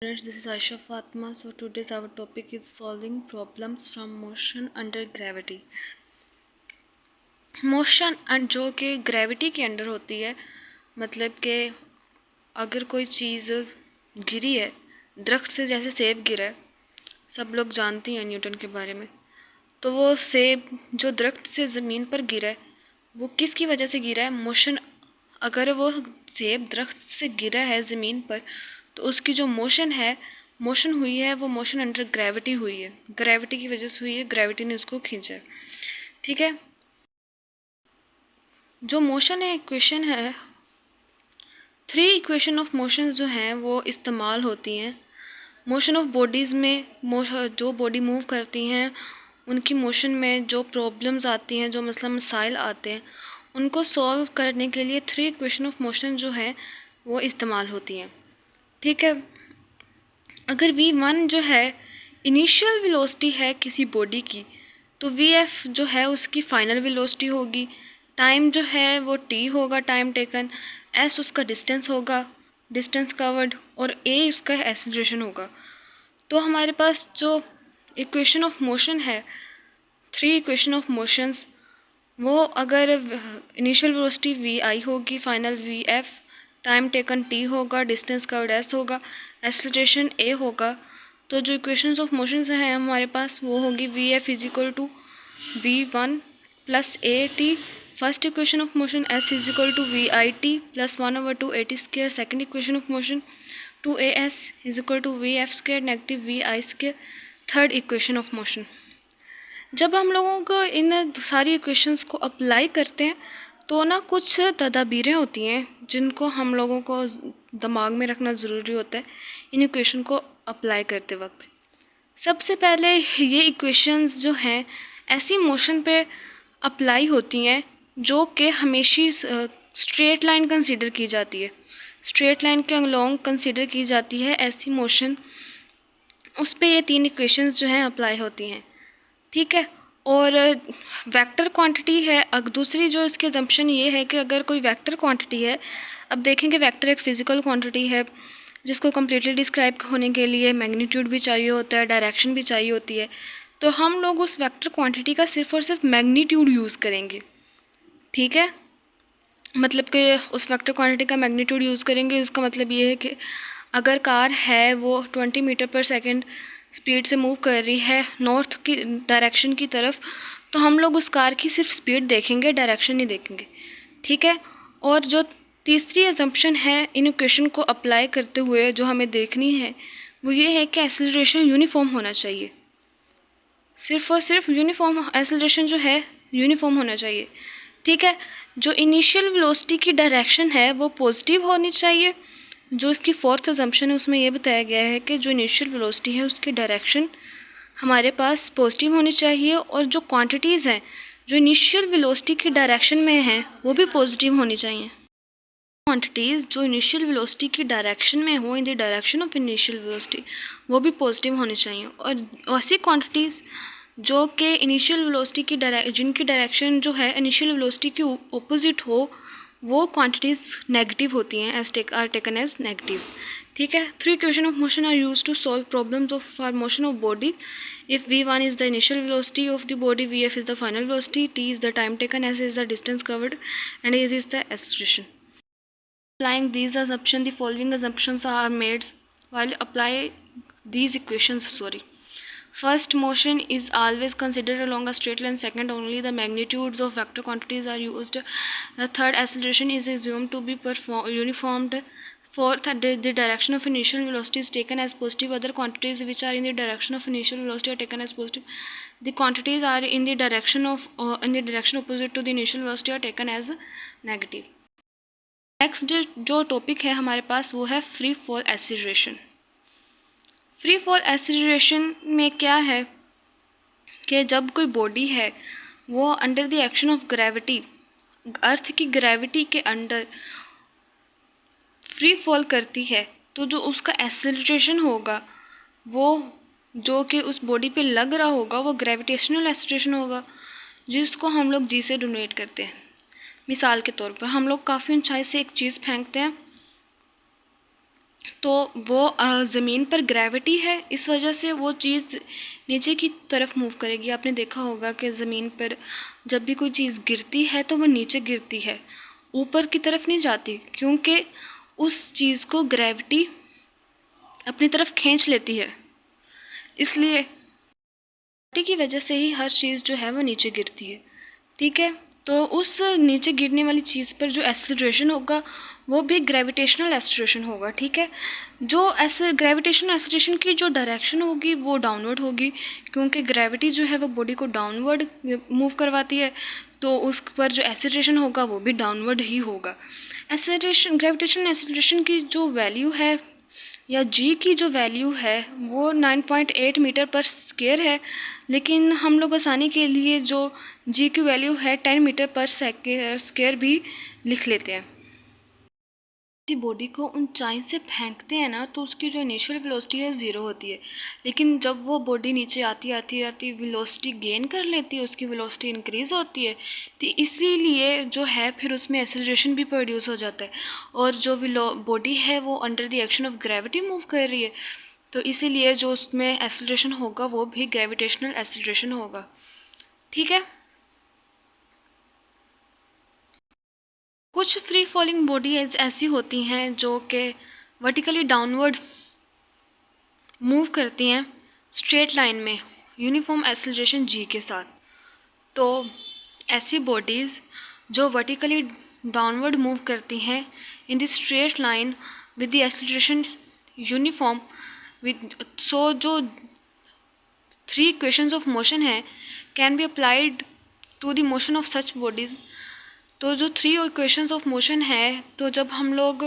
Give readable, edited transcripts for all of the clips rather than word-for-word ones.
Friends, this is Aisha Fatma. So today's our topic is solving problems from motion under gravity. Motion जो कि gravity के under होती है, मतलब कि अगर कोई चीज़ गिरी है दरख्त से, जैसे सेब गिरा है, सब लोग जानते हैं न्यूटन के बारे में। तो वो सेब जो दरख्त से ज़मीन पर गिरा है वो किसकी वजह से गिरा है? मोशन। अगर वो सेब दरख्त से गिरा है ज़मीन पर तो उसकी जो मोशन हुई है वो मोशन अंडर ग्रेविटी हुई है, ग्रेविटी की वजह से हुई है, ग्रेविटी ने उसको खींचा है। ठीक है, जो मोशन है इक्वेशन है, 3 इक्वेशन ऑफ मोशन जो हैं वो इस्तेमाल होती हैं मोशन ऑफ बॉडीज़ में। जो बॉडी मूव करती हैं उनकी मोशन में जो प्रॉब्लम्स आती हैं, जो मसाइल आते हैं, उनको सॉल्व करने के लिए 3 इक्वेशन ऑफ मोशन जो है वो इस्तेमाल होती हैं। ठीक है, अगर v1 जो है इनिशियल वेलोसिटी है किसी बॉडी की, तो vf जो है उसकी फाइनल वेलोसिटी होगी, टाइम जो है वो t होगा, टाइम टेकन, s उसका डिस्टेंस होगा, डिस्टेंस कवर्ड, और a उसका एक्सीलरेशन होगा। तो हमारे पास जो इक्वेशन ऑफ मोशन है, 3 इक्वेशन ऑफ मोशंस, वो अगर इनिशियल वेलोसिटी vi होगी, final vf, time taken t होगा, डिस्टेंस कवर्ड s होगा, एक्सीलरेशन a होगा, तो जो इक्वेशंस ऑफ मोशंस हैं हमारे पास वो होगी vf is equal to v1 plus at, first equation of motion, s is equal to vit plus 1/2 at square, second equation of motion 2as is equal to vf square negative vi square, third equation of motion. जब हम लोगों को इन सारी equations को apply करते हैं तो ना कुछ तदाबीरें होती हैं जिनको हम लोगों को दिमाग में रखना ज़रूरी होता है इन इक्वेशन को अप्लाई करते वक्त। सबसे पहले ये इक्वेशंस जो हैं ऐसी मोशन पे अप्लाई होती हैं जो कि हमेशा स्ट्रेट लाइन कंसीडर की जाती है, स्ट्रेट लाइन के अलोंग कंसीडर की जाती है ऐसी मोशन, उस पे ये 3 इक्वेशंस जो हैं अप्लाई होती हैं। ठीक है, और वेक्टर क्वांटिटी है। दूसरी जो इसकी अजम्पशन ये है कि अगर कोई वेक्टर क्वांटिटी है, अब देखेंगे वेक्टर एक फ़िज़िकल क्वांटिटी है जिसको कम्प्लीटली डिस्क्राइब होने के लिए मैग्नीट्यूड भी चाहिए होता है, डायरेक्शन भी चाहिए होती है, तो हम लोग उस वेक्टर क्वांटिटी का सिर्फ और सिर्फ मैग्नीट्यूड यूज़ करेंगे। ठीक है, मतलब कि उस वेक्टर क्वांटिटी का मैग्नीट्यूड यूज़ करेंगे। उसका मतलब ये है कि अगर कार है वो 20 मीटर पर सेकेंड स्पीड से मूव कर रही है नॉर्थ की डायरेक्शन की तरफ, तो हम लोग उस कार की सिर्फ स्पीड देखेंगे, डायरेक्शन नहीं देखेंगे। ठीक है, और जो तीसरी अजम्पशन है इन इक्वेशन को अप्लाई करते हुए जो हमें देखनी है वो ये है कि एक्सीलरेशन यूनिफॉर्म होना चाहिए, सिर्फ और सिर्फ यूनिफॉर्म एक्सीलरेशन जो है यूनिफॉर्म होना चाहिए। ठीक है, जो इनिशियल वेलोसिटी की डायरेक्शन है वो पॉजिटिव होनी चाहिए। जो इसकी फोर्थ अजम्पशन है उसमें यह बताया गया है कि जो इनिशियल वेलोसिटी है उसकी डायरेक्शन हमारे पास पॉजिटिव होनी चाहिए, और जो क्वांटिटीज़ हैं जो इनिशियल वेलोसिटी की डायरेक्शन में हैं वो भी पॉजिटिव होनी चाहिए। क्वांटिटीज़ जो इनिशियल वेलोसिटी की डायरेक्शन में हो, in the direction of initial velocity, वो भी पॉजिटिव होनी चाहिए। और ऐसी क्वांटिटीज़ जो कि इनिशियल वेलोसिटी की जिनकी डायरेक्शन जो है इनिशियल वेलोसिटी के ऑपोजिट हो, वो क्वांटिटीज़ नेगेटिव होती हैं, आर टेकन एज नेगेटिव। ठीक है, 3 equation of motion are use to solve problems of for motion of body. If v1 is the initial velocity of the body, vf is the final velocity, t is the time taken, s is the distance covered, and a is the acceleration. Applying these assumptions, the following assumptions are made while apply these equations. First, motion is always considered along a straight line. Second, only the magnitudes of vector quantities are used. The third, acceleration is assumed to be uniformed. Fourth, the direction of initial velocity is taken as positive. Other quantities which are in the direction of initial velocity are taken as positive. The quantities are in the direction opposite to the initial velocity are taken as negative. Next जो topic है हमारे पास वो है free fall acceleration. Free fall acceleration में क्या है कि जब कोई बॉडी है वो under the action of gravity, earth की ग्रेविटी के अंडर फ्री फॉल करती है, तो जो उसका एक्सीलरेशन होगा वो जो कि उस बॉडी पे लग रहा होगा वो ग्रेविटेशनल एक्सीलरेशन होगा, जिसको हम लोग जी से डोनेट करते हैं। मिसाल के तौर पर हम लोग काफ़ी ऊंचाई से एक चीज़ फेंकते हैं तो वो ज़मीन पर ग्रेविटी है, इस वजह से वो चीज़ नीचे की तरफ मूव करेगी। आपने देखा होगा कि ज़मीन पर जब भी कोई चीज़ गिरती है तो वो नीचे गिरती है, ऊपर की तरफ नहीं जाती, क्योंकि उस चीज़ को ग्रेविटी अपनी तरफ खींच लेती है। इसलिए ग्रेविटी की वजह से ही हर चीज़ जो है वो नीचे गिरती है। ठीक है, तो उस नीचे गिरने वाली चीज़ पर जो एक्सीलरेशन होगा वो भी ग्रेविटेशनल एक्सीलरेशन होगा। ठीक है, जो ऐसे ग्रेविटेशनल एक्सीलरेशन की जो डायरेक्शन होगी वो डाउनवर्ड होगी, क्योंकि ग्रेविटी जो है वो बॉडी को डाउनवर्ड मूव करवाती है, तो उस पर जो एक्सीलरेशन होगा वो भी डाउनवर्ड ही होगा। एक्सीलरेशन, ग्रेविटेशनल एक्सीलरेशन की जो वैल्यू है या जी की जो वैल्यू है वो 9.8 मीटर पर स्क्वायर है, लेकिन हम लोग आसानी के लिए जो जी की वैल्यू है 10 मीटर पर स्क्वायर भी लिख लेते हैं। किसी बॉडी को ऊंचाई से फेंकते हैं ना, तो उसकी जो इनिशियल वेलोसिटी है 0 होती है, लेकिन जब वो बॉडी नीचे आती आती आती वेलोसिटी गेन कर लेती है, उसकी वेलोसिटी इंक्रीज़ होती है, तो इसीलिए जो है फिर उसमें एक्सेलरेशन भी प्रोड्यूस हो जाता है, और जो बॉडी है वो under the action of gravity move कर रही है, तो इसीलिए जो उसमें एक्सेलरेशन होगा वो भी ग्रेविटेशनल एक्सेलरेशन होगा। ठीक है, कुछ फ्री फॉलिंग बॉडीज ऐसी होती हैं जो कि वर्टिकली डाउनवर्ड मूव करती हैं स्ट्रेट लाइन में यूनिफॉर्म एक्सेलरेशन जी के साथ। तो ऐसी बॉडीज़ जो वर्टिकली डाउनवर्ड मूव करती हैं in the straight line with the acceleration uniform with, so जो 3 इक्वेशंस ऑफ मोशन है can be applied to the motion of such bodies. तो जो 3 इक्वेशंस ऑफ मोशन है, तो जब हम लोग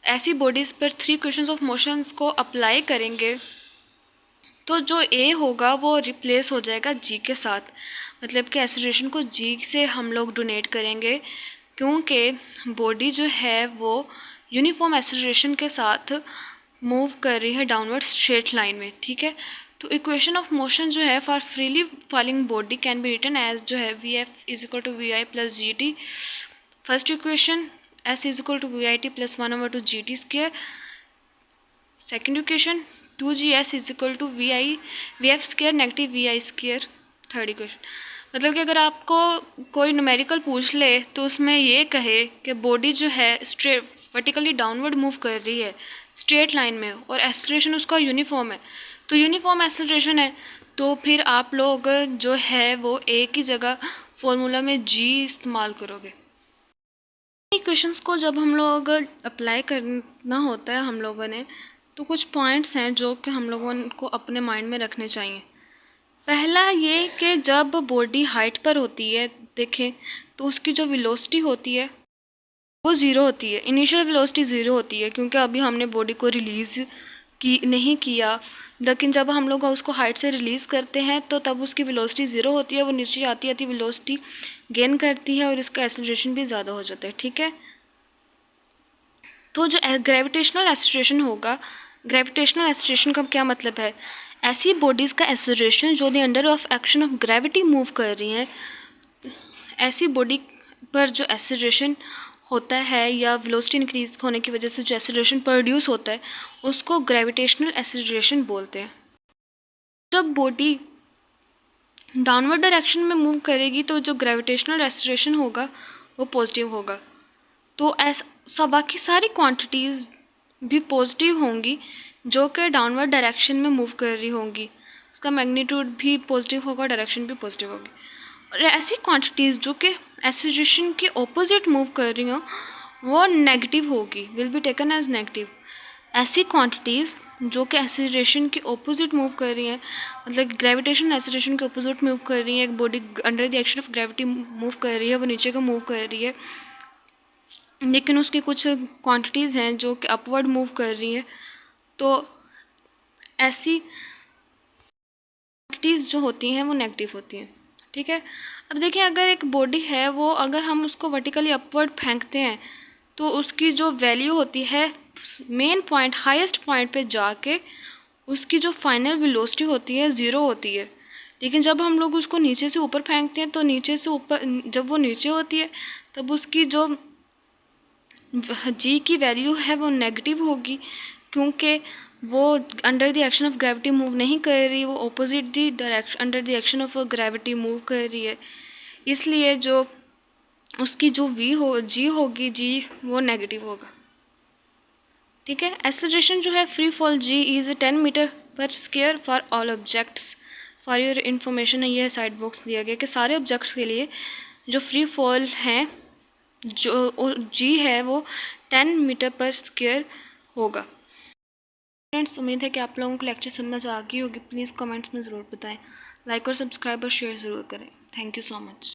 ऐसी बॉडीज़ पर 3 इक्वेशंस ऑफ मोशंस को अप्लाई करेंगे तो जो ए होगा वो रिप्लेस हो जाएगा जी के साथ, मतलब कि एक्सेलरेशन को जी से हम लोग डोनेट करेंगे, क्योंकि बॉडी जो है वो यूनिफॉर्म एक्सेलरेशन के साथ मूव कर रही है डाउनवर्ड स्ट्रेट लाइन में। ठीक है, तो इक्वेशन ऑफ मोशन जो है for freely falling body can be written as जो है V F is equal to V I plus G T. First equation S is equal to V I T plus 1/2 G T square. Second equation 2GS is equal to V F square negative V I square. Third equation, मतलब कि अगर आपको कोई numerical पूछ ले तो उसमें ये कहे कि बॉडी जो है स्ट्रेट वर्टिकली डाउनवर्ड मूव कर रही है स्ट्रेट लाइन में और एक्सेलरेशन उसका यूनिफॉर्म है, तो यूनिफॉर्म एक्सेलरेशन है, तो फिर आप लोग जो है वो ए की जगह फॉर्मूला में जी इस्तेमाल करोगे। इक्वेशंस को जब हम लोग अप्लाई करना होता है हम लोगों ने, तो कुछ पॉइंट्स हैं जो कि हम लोगों को अपने माइंड में रखने चाहिए। पहला ये कि जब बॉडी हाइट पर होती है देखें तो उसकी जो वेलोसिटी होती है वो ज़ीरो होती है, इनिशियल वेलोसिटी ज़ीरो होती है, क्योंकि अभी हमने बॉडी को रिलीज़ की नहीं किया, लेकिन जब हम लोग उसको हाइट से रिलीज़ करते हैं तो तब उसकी वेलोसिटी ज़ीरो होती है, वो नीचे आती आती वेलोसिटी गेन करती है और इसका एक्सेलरेशन भी ज़्यादा हो जाता है। ठीक है, तो जो ग्रेविटेशनल एक्सेलरेशन होगा, ग्रेविटेशनल एक्सेलरेशन का क्या मतलब है, ऐसी बॉडीज़ का एक्सेलरेशन जो the under of action of gravity move कर रही हैं, ऐसी बॉडी पर जो एक्सेलरेशन होता है या वेलोसिटी इंक्रीज होने की वजह से जो एक्सेलरेशन प्रोड्यूस होता है उसको ग्रेविटेशनल एक्सेलरेशन बोलते हैं। जब बॉडी डाउनवर्ड डायरेक्शन में मूव करेगी तो जो ग्रेविटेशनल एक्सेलरेशन होगा वो पॉजिटिव होगा, तो ऐसा बाकी सारी क्वांटिटीज़ भी पॉजिटिव होंगी जो कि डाउनवर्ड डायरेक्शन में मूव कर रही होंगी, उसका मैग्नीट्यूड भी पॉजिटिव होगा, डायरेक्शन भी पॉजिटिव होगी। और ऐसी क्वांटिटीज़ जो कि एक्सेलरेशन के ऑपोजिट मूव कर रही हों वो नेगेटिव होगी, will be taken as negative. ऐसी क्वांटिटीज़ जो कि एक्सेलरेशन के ऑपोजिट मूव कर रही हैं, मतलब ग्रेविटेशन एक्सेलरेशन के ऑपोजिट मूव कर रही है, एक body under the action of gravity move कर रही है, वो नीचे को मूव कर रही है, लेकिन उसकी कुछ क्वांटिटीज़ हैं जो कि अपवर्ड मूव कर रही हैं, तो ऐसी क्वांटिटीज़ जो होती हैं वो नेगेटिव होती हैं। ठीक है, अब देखिए अगर एक बॉडी है वो अगर हम उसको वर्टिकली अपवर्ड फेंकते हैं तो उसकी जो वैल्यू होती है मेन पॉइंट हाईएस्ट पॉइंट पे जाके उसकी जो फाइनल वेलोसिटी होती है ज़ीरो होती है, लेकिन जब हम लोग उसको नीचे से ऊपर फेंकते हैं तो नीचे से ऊपर जब वो नीचे होती है तब उसकी जो जी की वैल्यू है वो नेगेटिव होगी, क्योंकि वो under the action of gravity move नहीं कर रही, वो opposite the direction under the action of gravity move कर रही है। इसलिए जो उसकी जो जी होगी, जी वो नेगेटिव होगा। ठीक है। एक्सेलरेशन जो है free fall g is 10 metre per square for all objects. For your information है, ये साइड बॉक्स दिया गया कि सारे ऑब्जेक्ट्स के लिए जो फ्री फॉल है, जो जी है वो 10 मीटर पर स्क्वायर होगा। फ्रेंड्स, उम्मीद है कि आप लोगों को लेक्चर समझ आ गई होगी। प्लीज़ कमेंट्स में ज़रूर बताएं, लाइक और सब्सक्राइब और शेयर ज़रूर करें। Thank you so much.